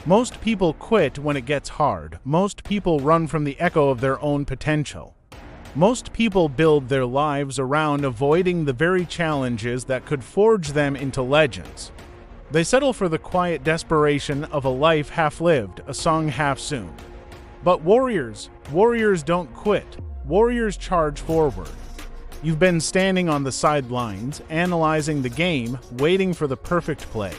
Most people quit when it gets hard. Most people run from the echo of their own potential. Most people build their lives around avoiding the very challenges that could forge them into legends. They settle for the quiet desperation of a life half-lived, a song half-sung. But warriors don't quit. Warriors charge forward. You've been standing on the sidelines, analyzing the game, waiting for the perfect play.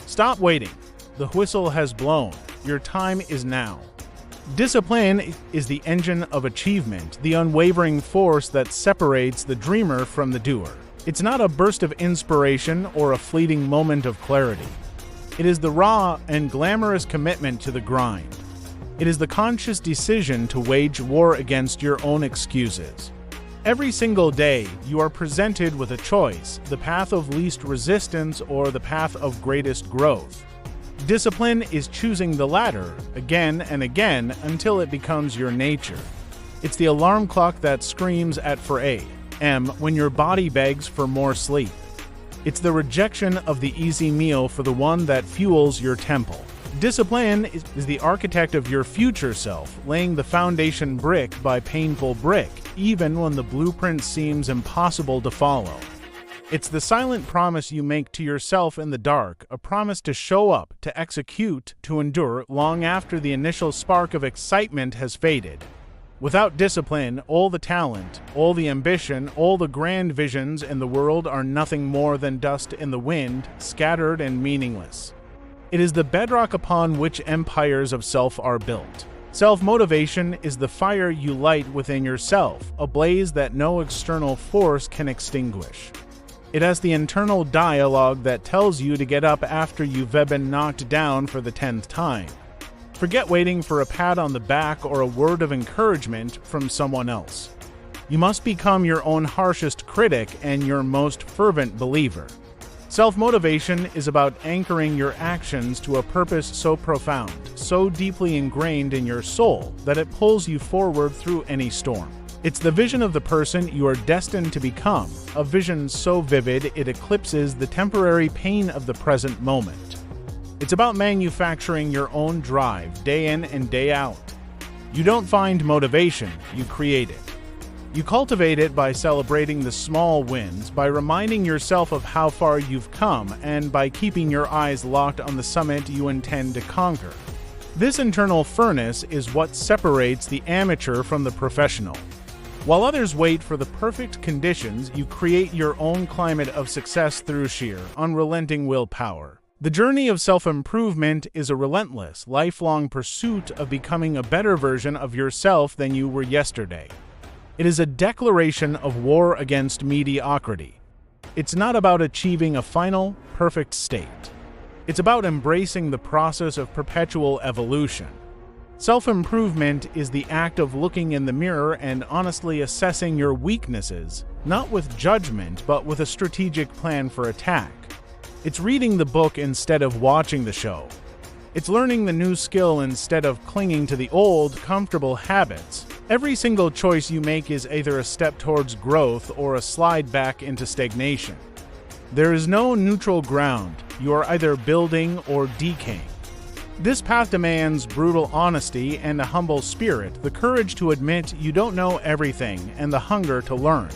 Stop waiting. The whistle has blown. Your time is now. Discipline is the engine of achievement, the unwavering force that separates the dreamer from the doer. It's not a burst of inspiration or a fleeting moment of clarity. It is the raw and glamorous commitment to the grind. It is the conscious decision to wage war against your own excuses. Every single day, you are presented with a choice, the path of least resistance or the path of greatest growth. Discipline is choosing the latter again and again until it becomes your nature. It's the alarm clock that screams at 4 a.m. when your body begs for more sleep. It's the rejection of the easy meal for the one that fuels your temple. Discipline is the architect of your future self, laying the foundation brick by painful brick, even when the blueprint seems impossible to follow. It's the silent promise you make to yourself in the dark, a promise to show up, to execute, to endure long after the initial spark of excitement has faded. Without discipline, all the talent, all the ambition, all the grand visions in the world are nothing more than dust in the wind, scattered and meaningless. It is the bedrock upon which empires of self are built. Self-motivation is the fire you light within yourself, a blaze that no external force can extinguish. It has the internal dialogue that tells you to get up after you've been knocked down for the 10th time. Forget waiting for a pat on the back or a word of encouragement from someone else. You must become your own harshest critic and your most fervent believer. Self-motivation is about anchoring your actions to a purpose so profound, so deeply ingrained in your soul, that it pulls you forward through any storm. It's the vision of the person you are destined to become, a vision so vivid it eclipses the temporary pain of the present moment. It's about manufacturing your own drive day in and day out. You don't find motivation, you create it. You cultivate it by celebrating the small wins, by reminding yourself of how far you've come, and by keeping your eyes locked on the summit you intend to conquer. This internal furnace is what separates the amateur from the professional. While others wait for the perfect conditions, you create your own climate of success through sheer, unrelenting willpower. The journey of self-improvement is a relentless, lifelong pursuit of becoming a better version of yourself than you were yesterday. It is a declaration of war against mediocrity. It's not about achieving a final, perfect state. It's about embracing the process of perpetual evolution. Self-improvement is the act of looking in the mirror and honestly assessing your weaknesses, not with judgment, but with a strategic plan for attack. It's reading the book instead of watching the show. It's learning the new skill instead of clinging to the old, comfortable habits. Every single choice you make is either a step towards growth or a slide back into stagnation. There is no neutral ground. You are either building or decaying. This path demands brutal honesty and a humble spirit, the courage to admit you don't know everything, and the hunger to learn.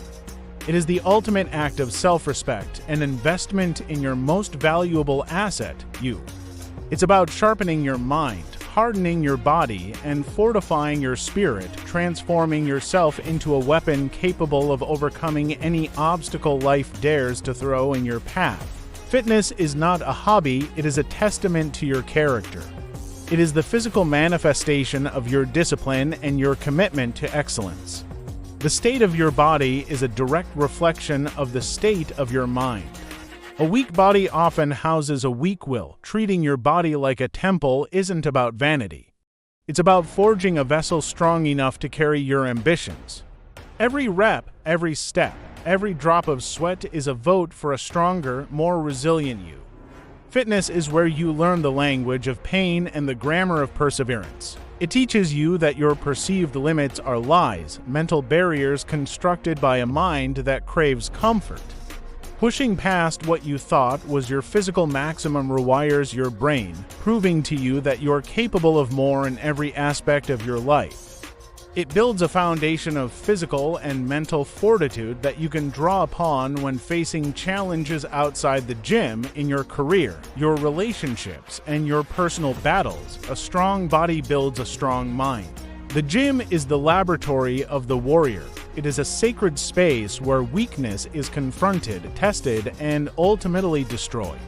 It is the ultimate act of self-respect, an investment in your most valuable asset, you. It's about sharpening your mind, hardening your body, and fortifying your spirit, transforming yourself into a weapon capable of overcoming any obstacle life dares to throw in your path. Fitness is not a hobby, it is a testament to your character. It is the physical manifestation of your discipline and your commitment to excellence. The state of your body is a direct reflection of the state of your mind. A weak body often houses a weak will. Treating your body like a temple isn't about vanity. It's about forging a vessel strong enough to carry your ambitions. Every rep, every step, every drop of sweat is a vote for a stronger, more resilient you. Fitness is where you learn the language of pain and the grammar of perseverance. It teaches you that your perceived limits are lies, mental barriers constructed by a mind that craves comfort. Pushing past what you thought was your physical maximum rewires your brain, proving to you that you're capable of more in every aspect of your life. It builds a foundation of physical and mental fortitude that you can draw upon when facing challenges outside the gym in your career, your relationships, and your personal battles. A strong body builds a strong mind. The gym is the laboratory of the warrior. It is a sacred space where weakness is confronted, tested, and ultimately destroyed.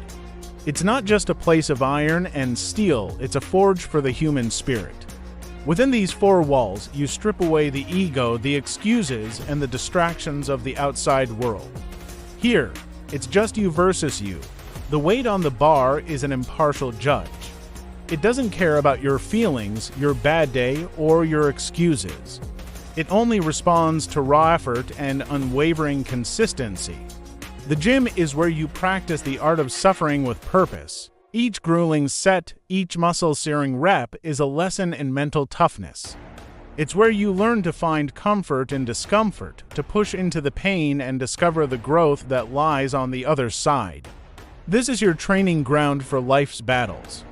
It's not just a place of iron and steel, it's a forge for the human spirit. Within these four walls, you strip away the ego, the excuses, and the distractions of the outside world. Here, it's just you versus you. The weight on the bar is an impartial judge. It doesn't care about your feelings, your bad day, or your excuses. It only responds to raw effort and unwavering consistency. The gym is where you practice the art of suffering with purpose. Each grueling set, each muscle-searing rep is a lesson in mental toughness. It's where you learn to find comfort in discomfort, to push into the pain and discover the growth that lies on the other side. This is your training ground for life's battles.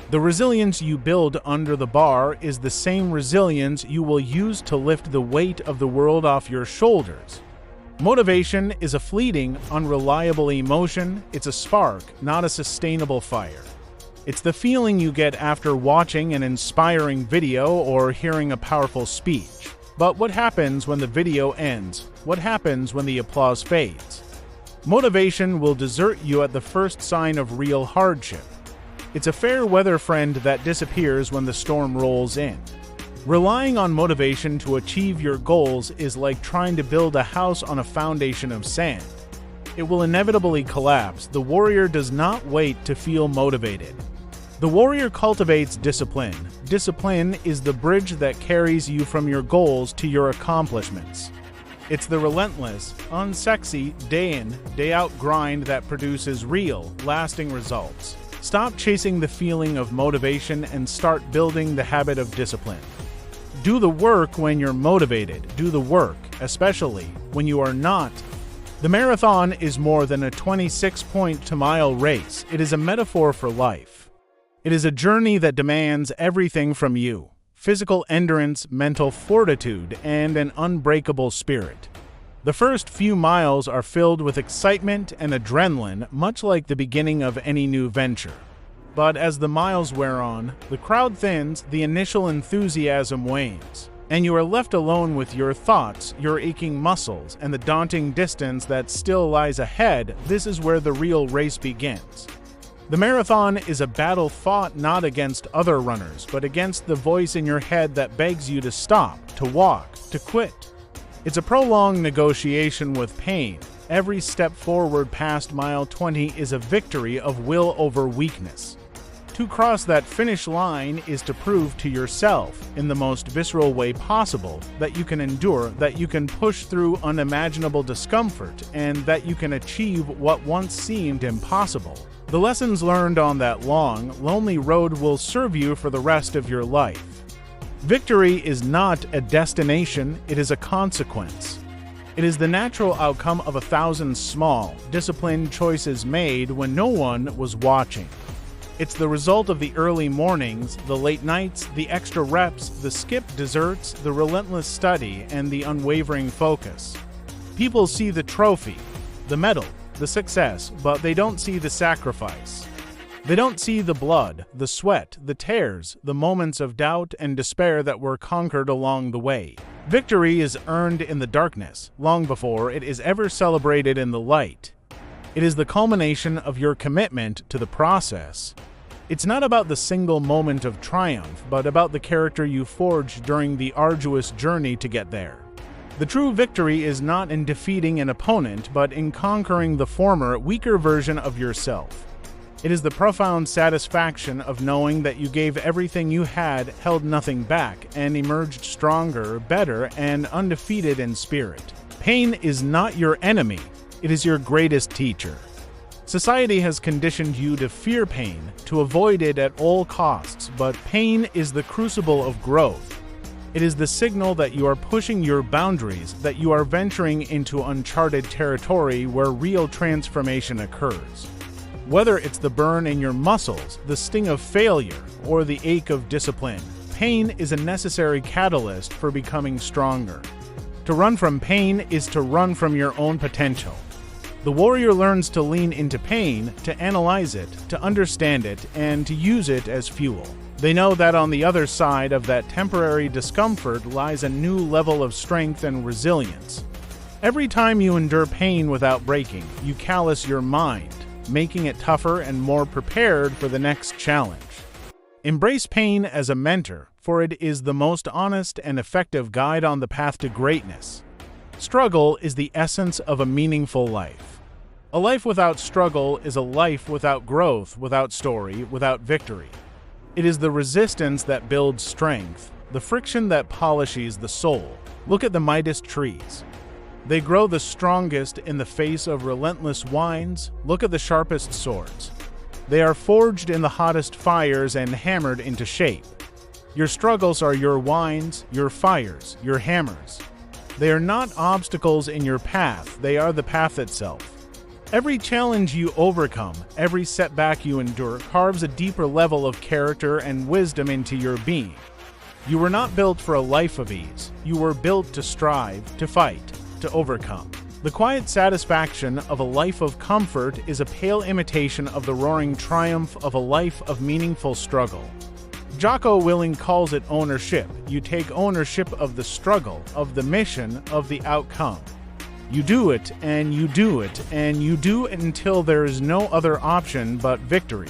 The resilience you build under the bar is the same resilience you will use to lift the weight of the world off your shoulders. Motivation is a fleeting, unreliable emotion. It's a spark, not a sustainable fire. It's the feeling you get after watching an inspiring video or hearing a powerful speech. But what happens when the video ends? What happens when the applause fades? Motivation will desert you at the first sign of real hardship. It's a fair weather friend that disappears when the storm rolls in. Relying on motivation to achieve your goals is like trying to build a house on a foundation of sand. It will inevitably collapse. The warrior does not wait to feel motivated. The warrior cultivates discipline. Discipline is the bridge that carries you from your goals to your accomplishments. It's the relentless, unsexy, day-in, day-out grind that produces real, lasting results. Stop chasing the feeling of motivation and start building the habit of discipline. Do the work when you're motivated. Do the work, especially when you are not. The marathon is more than a 26-mile race. It is a metaphor for life. It is a journey that demands everything from you: physical endurance, mental fortitude, and an unbreakable spirit. The first few miles are filled with excitement and adrenaline, much like the beginning of any new venture. But as the miles wear on, the crowd thins, the initial enthusiasm wanes, and you are left alone with your thoughts, your aching muscles, and the daunting distance that still lies ahead. This is where the real race begins. The marathon is a battle fought not against other runners, but against the voice in your head that begs you to stop, to walk, to quit. It's a prolonged negotiation with pain. Every step forward past mile 20 is a victory of will over weakness. To cross that finish line is to prove to yourself, in the most visceral way possible, that you can endure, that you can push through unimaginable discomfort, and that you can achieve what once seemed impossible. The lessons learned on that long, lonely road will serve you for the rest of your life. Victory is not a destination, it is a consequence. It is the natural outcome of 1,000 small, disciplined choices made when no one was watching. It's the result of the early mornings, the late nights, the extra reps, the skipped desserts, the relentless study, and the unwavering focus. People see the trophy, the medal, the success, but they don't see the sacrifice. They don't see the blood, the sweat, the tears, the moments of doubt and despair that were conquered along the way. Victory is earned in the darkness, long before it is ever celebrated in the light. It is the culmination of your commitment to the process. It's not about the single moment of triumph, but about the character you forged during the arduous journey to get there. The true victory is not in defeating an opponent, but in conquering the former, weaker version of yourself. It is the profound satisfaction of knowing that you gave everything you had, held nothing back, and emerged stronger, better, and undefeated in spirit. Pain is not your enemy. It is your greatest teacher. Society has conditioned you to fear pain, to avoid it at all costs, but pain is the crucible of growth. It is the signal that you are pushing your boundaries, that you are venturing into uncharted territory where real transformation occurs. Whether it's the burn in your muscles, the sting of failure, or the ache of discipline, pain is a necessary catalyst for becoming stronger. To run from pain is to run from your own potential. The warrior learns to lean into pain, to analyze it, to understand it, and to use it as fuel. They know that on the other side of that temporary discomfort lies a new level of strength and resilience. Every time you endure pain without breaking, you callous your mind, making it tougher and more prepared for the next challenge. Embrace pain as a mentor, for it is the most honest and effective guide on the path to greatness. Struggle is the essence of a meaningful life. A life without struggle is a life without growth, without story, without victory. It is the resistance that builds strength, the friction that polishes the soul. Look at the mightiest trees. They grow the strongest in the face of relentless winds. Look at the sharpest swords. They are forged in the hottest fires and hammered into shape. Your struggles are your winds, your fires, your hammers. They are not obstacles in your path, they are the path itself. Every challenge you overcome, every setback you endure, carves a deeper level of character and wisdom into your being. You were not built for a life of ease. You were built to strive, to fight, to overcome. The quiet satisfaction of a life of comfort is a pale imitation of the roaring triumph of a life of meaningful struggle. Jocko Willink calls it ownership. You take ownership of the struggle, of the mission, of the outcome. You do it, and you do it, and you do it until there is no other option but victory.